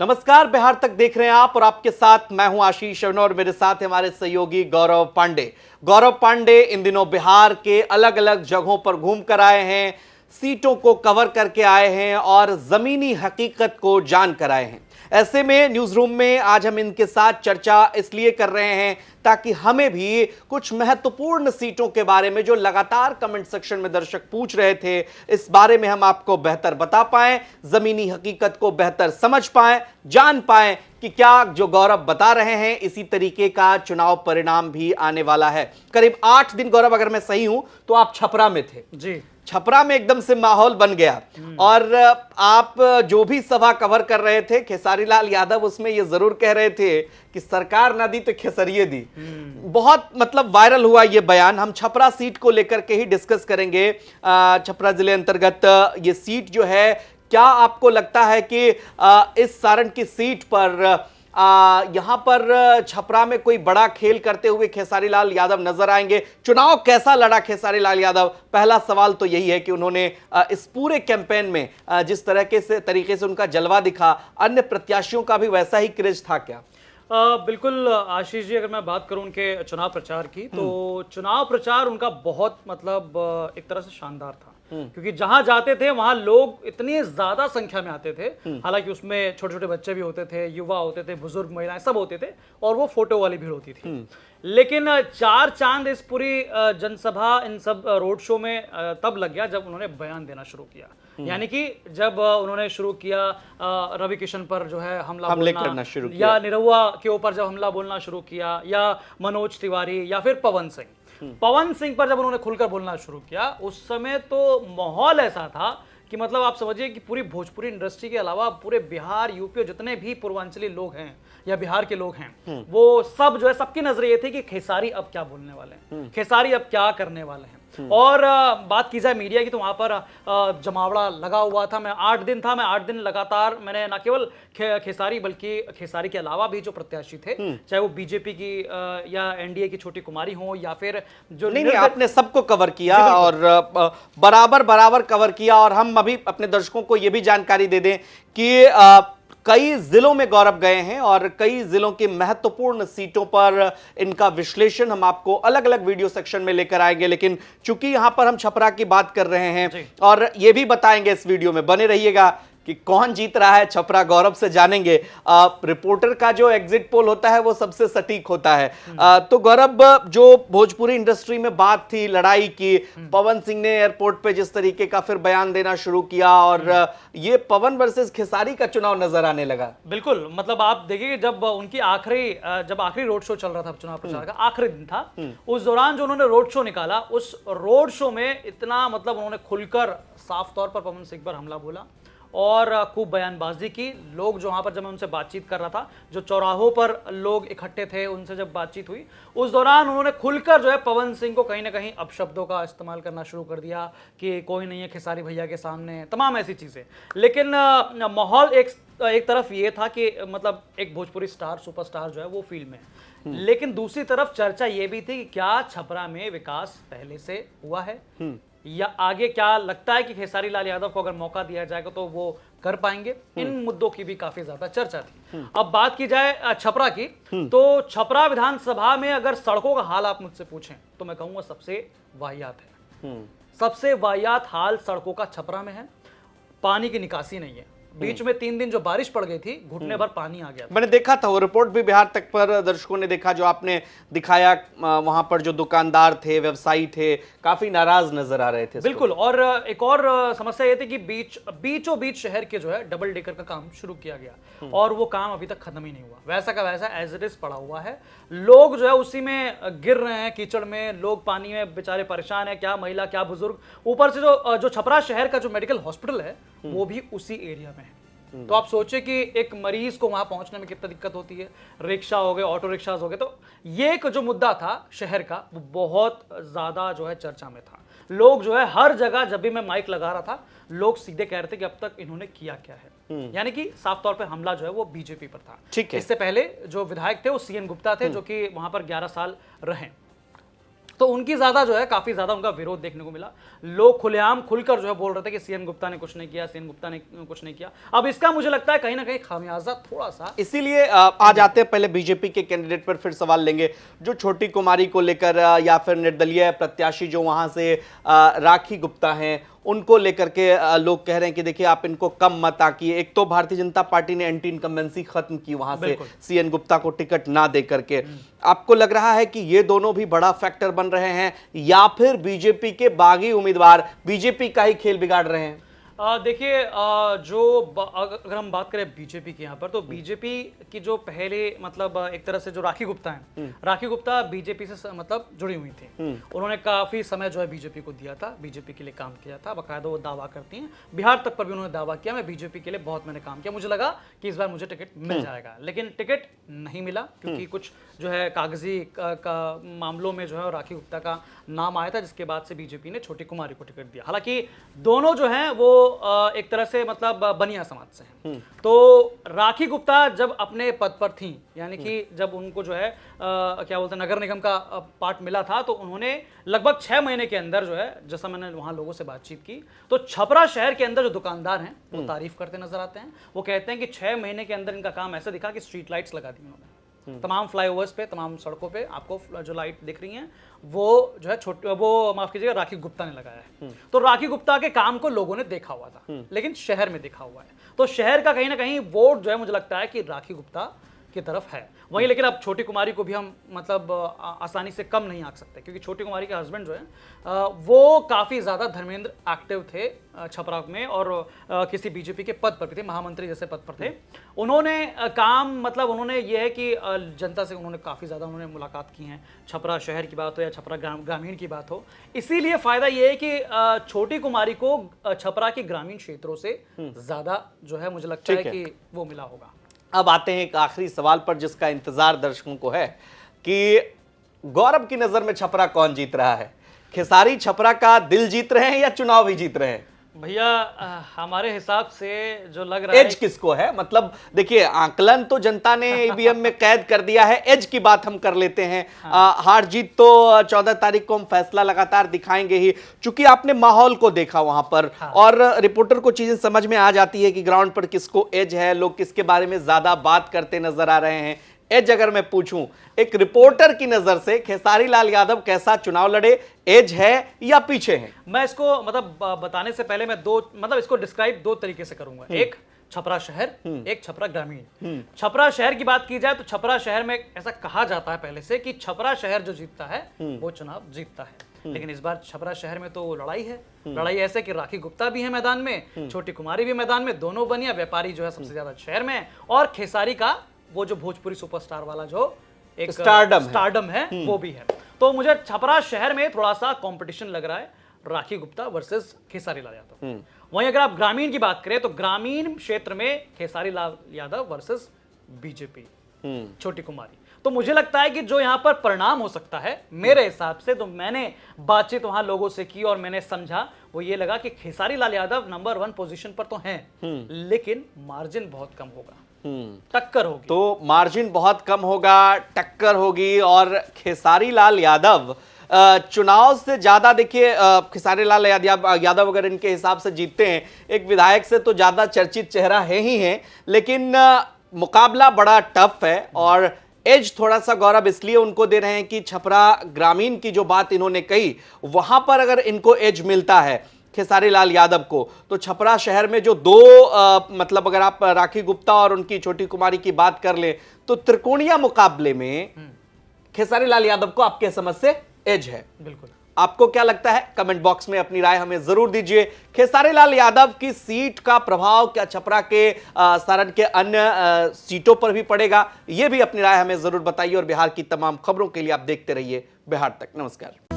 नमस्कार, बिहार तक देख रहे हैं आप और आपके साथ मैं हूं आशीष और मेरे साथ हमारे सहयोगी गौरव पांडे। गौरव पांडे इन दिनों बिहार के अलग अलग जगहों पर घूम कर आए हैं, सीटों को कवर करके आए हैं और जमीनी हकीकत को जान कर आए हैं। ऐसे में न्यूज रूम में आज हम इनके साथ चर्चा इसलिए कर रहे हैं ताकि हमें भी कुछ महत्वपूर्ण सीटों के बारे में जो लगातार कमेंट सेक्शन में दर्शक पूछ रहे थे, इस बारे में हम आपको बेहतर बता पाएं, जमीनी हकीकत को बेहतर समझ पाएं, जान पाएं कि क्या जो गौरव बता रहे हैं इसी तरीके का चुनाव परिणाम भी आने वाला है। करीब 8 दिन गौरव, अगर मैं सही हूं तो आप छपरा में थे जी। छपरा में एकदम से माहौल बन गया और आप जो भी सभा कवर कर रहे थे, खेसारी लाल यादव उसमें ये जरूर कह रहे थे कि सरकार ना दी तो खेसरिये दी। बहुत मतलब वायरल हुआ ये बयान। हम छपरा सीट को लेकर के ही डिस्कस करेंगे। छपरा जिले अंतर्गत ये सीट जो है, क्या आपको लगता है कि इस सारण की सीट पर यहां पर छपरा में कोई बड़ा खेल करते हुए खेसारी लाल यादव नजर आएंगे? चुनाव कैसा लड़ा खेसारी लाल यादव? पहला सवाल तो यही है कि उन्होंने इस पूरे कैंपेन में जिस तरीके से उनका जलवा दिखा, अन्य प्रत्याशियों का भी वैसा ही क्रेज था क्या? बिल्कुल आशीष जी, अगर मैं बात करूं उनके चुनाव प्रचार की तो चुनाव प्रचार उनका बहुत मतलब एक तरह से शानदार था, क्योंकि जहां जाते थे वहां लोग इतनी ज्यादा संख्या में आते थे। हालांकि उसमें छोटे छोटे बच्चे भी होते थे, युवा होते थे, बुजुर्ग महिलाएं सब होते थे और वो फोटो वाली भीड़ होती थी। लेकिन चार चांद इस पूरी जनसभा, इन सब रोड शो में तब लग गया जब उन्होंने बयान देना शुरू किया। यानी कि जब उन्होंने शुरू किया रवि किशन पर जो है हमला करना शुरू किया, या निरहुआ के ऊपर जब हमला बोलना शुरू किया, या मनोज तिवारी, या फिर पवन सिंह पर जब उन्होंने खुलकर बोलना शुरू किया, उस समय तो माहौल ऐसा था कि मतलब आप समझिए कि पूरी भोजपुरी इंडस्ट्री के अलावा पूरे बिहार, यूपी और जितने भी पूर्वांचली लोग हैं या बिहार के लोग हैं, वो सब जो है, सबकी नजर ये थी कि खेसारी अब क्या बोलने वाले हैं, खेसारी अब क्या करने वाले हैं। और बात की जाए मीडिया की तो वहां पर जमावड़ा लगा हुआ था। मैं 8 दिन लगातार मैंने न केवल खेसारी बल्कि खेसारी के अलावा भी जो प्रत्याशी थे, चाहे वो बीजेपी की या एनडीए की छोटी कुमारी हो या फिर जो नहीं, आपने सबको कवर किया और बराबर कवर किया। और हम अभी अपने दर्शकों को यह भी जानकारी दे दें कि कई जिलों में गौरव गए हैं और कई जिलों की महत्वपूर्ण सीटों पर इनका विश्लेषण हम आपको अलग अलग वीडियो सेक्शन में लेकर आएंगे। लेकिन चूंकि यहां पर हम छपरा की बात कर रहे हैं और यह भी बताएंगे इस वीडियो में, बने रहिएगा कि कौन जीत रहा है छपरा, गौरव से जानेंगे। रिपोर्टर का जो एग्जिट पोल होता है वो सबसे सटीक होता है। तो गौरव, जो भोजपुरी इंडस्ट्री में बात थी लड़ाई की, पवन सिंह ने एयरपोर्ट पे जिस तरीके का फिर बयान देना शुरू किया और ये पवन वर्सेस खेसारी का चुनाव नजर आने लगा। बिल्कुल, मतलब आप देखिए जब उनकी आखिरी रोड शो चल रहा था, चुनाव प्रचार का आखिरी दिन था, उस दौरान जो उन्होंने रोड शो निकाला, उस रोड शो में इतना मतलब उन्होंने खुलकर साफ तौर पर पवन सिंह पर हमला बोला और खूब बयानबाजी की। लोग जो वहां पर, जब मैं उनसे बातचीत कर रहा था, जो चौराहों पर लोग इकट्ठे थे, उनसे जब बातचीत हुई, उस दौरान उन्होंने खुलकर जो है पवन सिंह को कहीं ना कहीं अपशब्दों का इस्तेमाल करना शुरू कर दिया कि कोई नहीं है खेसारी भैया के सामने, तमाम ऐसी चीजें। लेकिन माहौल एक तरफ ये था कि मतलब एक भोजपुरी स्टार, सुपरस्टार जो है वो फील्ड में, लेकिन दूसरी तरफ चर्चा ये भी थी कि क्या छपरा में विकास पहले से हुआ है या आगे क्या लगता है कि खेसारी लाल यादव को अगर मौका दिया जाएगा तो वो कर पाएंगे। इन मुद्दों की भी काफी ज्यादा चर्चा थी। अब बात की जाए छपरा की, तो छपरा विधानसभा में अगर सड़कों का हाल आप मुझसे पूछें तो मैं कहूंगा सबसे वाहियात है। सबसे वाहियात हाल सड़कों का छपरा में है। पानी की निकासी नहीं है। बीच में 3 दिन जो बारिश पड़ गई थी, घुटने भर पानी आ गया था। मैंने देखा था वो रिपोर्ट भी बिहार तक पर दर्शकों ने देखा, जो आपने दिखाया। वहां पर जो दुकानदार थे, व्यवसायी थे, काफी नाराज नजर आ रहे थे। बिल्कुल। और एक और समस्या ये थी कि बीचों बीच शहर के जो है डबल डेकर का काम शुरू किया गया और वो काम अभी तक खत्म ही नहीं हुआ। वैसा का वैसा एज इट इज पड़ा हुआ है। लोग जो है उसी में गिर रहे हैं, कीचड़ में, लोग पानी में बेचारे परेशान है, क्या महिला क्या बुजुर्ग। ऊपर से जो छपरा शहर का जो मेडिकल हॉस्पिटल है वो भी उसी एरिया में है। तो आप सोचिए कि एक मरीज को वहां पहुंचने में कितना दिक्कत होती है। रिक्शा हो गए, ऑटो रिक्शाज हो गए। तो ये एक जो मुद्दा था शहर का, वो बहुत ज्यादा जो है चर्चा में था। लोग जो है हर जगह, जब भी मैं माइक लगा रहा था, लोग सीधे कह रहे थे कि अब तक इन्होंने किया क्या है। यानी कि साफ तौर पे हमला जो है वो बीजेपी पर था। ठीक है। इससे पहले जो विधायक थे वो सीएन गुप्ता थे, जो कि वहां पर 11 साल रहे। तो उनकी ज्यादा जो है काफी ज्यादा उनका विरोध देखने को मिला। लोग खुलेआम खुलकर जो है बोल रहे थे कि सीएन गुप्ता ने कुछ नहीं किया, सीएन गुप्ता ने कुछ नहीं किया। अब इसका मुझे लगता है कहीं ना कहीं खामियाजा थोड़ा सा, इसीलिए आ जाते हैं पहले बीजेपी के कैंडिडेट पर फिर सवाल लेंगे, जो छोटी कुमारी को लेकर या फिर निर्दलीय प्रत्याशी जो वहां से राखी गुप्ता हैं उनको लेकर के लोग कह रहे हैं कि देखिए आप इनको कम मत आकिए। एक तो भारतीय जनता पार्टी ने एंटी इनकम्बेंसी खत्म की वहां से सीएन गुप्ता को टिकट ना दे करके। आपको लग रहा है कि ये दोनों भी बड़ा फैक्टर बन रहे हैं या फिर बीजेपी के बागी उम्मीदवार बीजेपी का ही खेल बिगाड़ रहे हैं? देखिए, अगर हम बात करें बीजेपी की यहाँ पर, तो बीजेपी की जो पहले मतलब एक तरह से जो राखी गुप्ता हैं, राखी गुप्ता बीजेपी से मतलब जुड़ी हुई थी। उन्होंने काफी समय जो है बीजेपी को दिया था, बीजेपी के लिए काम किया था, बाकायदा वो दावा करती हैं। बिहार तक पर भी उन्होंने दावा किया, मैं बीजेपी के लिए बहुत मैंने काम किया, मुझे लगा कि इस बार मुझे टिकट मिल जाएगा, लेकिन टिकट नहीं मिला क्योंकि कुछ जो है कागजी का मामलों में जो है राखी गुप्ता का नाम आया था, जिसके बाद से बीजेपी ने छोटी कुमारी को टिकट दिया। हालांकि दोनों जो हैं वो एक तरह से मतलब बनिया समाज से हैं। तो राखी गुप्ता जब अपने पद पर थी, यानी कि जब उनको जो है क्या बोलते हैं नगर निगम का पार्ट मिला था, तो उन्होंने लगभग 6 महीने के अंदर जो है, जैसा मैंने वहां लोगों से बातचीत की, तो छपरा शहर के अंदर जो दुकानदार हैं वो तारीफ करते नजर आते हैं। वो कहते हैं कि 6 महीने के अंदर इनका काम ऐसा दिखा कि स्ट्रीट लाइट्स लगा दी उन्होंने तमाम फ्लाईओवर्स पे, तमाम सड़कों पे आपको जो लाइट दिख रही हैं वो जो है वो माफ कीजिएगा राखी गुप्ता ने लगाया है। तो राखी गुप्ता के काम को लोगों ने देखा हुआ था, लेकिन शहर में देखा हुआ है, तो शहर का कहीं ना कहीं वोट जो है मुझे लगता है कि राखी गुप्ता की तरफ है वहीं। लेकिन अब छोटी कुमारी को भी हम मतलब आसानी से कम नहीं आंक सकते, क्योंकि छोटी कुमारी के हस्बैंड जो है वो काफी ज्यादा धर्मेंद्र एक्टिव थे छपरा में, और किसी बीजेपी के पद पर भी थे, महामंत्री जैसे पद पर थे। उन्होंने काम मतलब उन्होंने ये है कि जनता से उन्होंने काफी ज्यादा उन्होंने मुलाकात की है, छपरा शहर की बात हो या छपरा ग्रामीण की बात हो। इसीलिए फायदा ये है कि छोटी कुमारी को छपरा के ग्रामीण क्षेत्रों से ज्यादा जो है मुझे लगता है कि वो मिला होगा। अब आते हैं एक आखिरी सवाल पर जिसका इंतजार दर्शकों को है कि गौरव की नजर में छपरा कौन जीत रहा है? खेसारी छपरा का दिल जीत रहे हैं या चुनाव भी जीत रहे हैं? भैया हमारे हिसाब से जो लग रहा है, एज किसको है? मतलब देखिए आंकलन तो जनता ने ईवीएम में कैद कर दिया है, एज की बात हम कर लेते हैं। हार जीत तो 14 तारीख को हम फैसला लगातार दिखाएंगे ही, चूंकि आपने माहौल को देखा वहां पर और रिपोर्टर को चीजें समझ में आ जाती है कि ग्राउंड पर किसको एज है, लोग किसके बारे में ज्यादा बात करते नजर आ रहे हैं। एज अगर मैं पूछूं एक रिपोर्टर की नजर से, खेसारी लाल यादव कैसा चुनाव लड़े, एज है या पीछे है? मैं इसको मतलब बताने से पहले मैं इसको डिस्क्राइब 2 तरीके से करूंगा। एक छपरा शहर, एक छपरा ग्रामीण। छपरा शहर की बात की जाए तो छपरा शहर में ऐसा कहा जाता है पहले से कि छपरा शहर जो जीतता है वो चुनाव जीतता है, लेकिन इस बार छपरा शहर में तो लड़ाई है। लड़ाई ऐसे कि राखी गुप्ता भी है मैदान में, छोटी कुमारी भी मैदान में, दोनों बनिया व्यापारी जो है सबसे ज्यादा शहर में, और खेसारी का वो जो भोजपुरी सुपरस्टार वाला जो एक स्टारडम है वो भी है। तो मुझे छपरा शहर में थोड़ा सा कंपटीशन लग रहा है, राखी गुप्ता वर्सेस खेसारी लाल यादव। वहीं अगर आप ग्रामीण की बात करें तो ग्रामीण क्षेत्र में खेसारी लाल यादव वर्सेस बीजेपी छोटी कुमारी। तो मुझे लगता है कि जो यहां पर परिणाम हो सकता है मेरे हिसाब से, तो मैंने बातचीत वहां लोगों से की और मैंने समझा, वो ये लगा कि खेसारी लाल यादव नंबर 1 पोजीशन पर तो हैं, लेकिन मार्जिन बहुत कम होगा, टक्कर होगी। तो मार्जिन बहुत कम होगा, टक्कर होगी, और खेसारी लाल यादव चुनाव से ज्यादा देखिए खेसारी लाल यादव अगर इनके हिसाब से जीतते हैं, एक विधायक से तो ज्यादा चर्चित चेहरा है ही है, लेकिन मुकाबला बड़ा टफ है। और एज थोड़ा सा गौरव इसलिए उनको दे रहे हैं कि छपरा ग्रामीण की जो बात इन्होंने कही वहां पर अगर इनको एज मिलता है खेसारी लाल यादव को, तो छपरा शहर में जो 2 मतलब अगर आप राखी गुप्ता और उनकी छोटी कुमारी की बात कर ले तो त्रिकोणीय मुकाबले में खेसारी लाल यादव को आपके समझ से एज है। बिल्कुल। आपको क्या लगता है? कमेंट बॉक्स में अपनी राय हमें जरूर दीजिए। खेसारी लाल यादव की सीट का प्रभाव क्या छपरा के सारण के अन्य सीटों पर भी पड़ेगा? यह भी अपनी राय हमें जरूर बताइए, और बिहार की तमाम खबरों के लिए आप देखते रहिए बिहार तक। नमस्कार।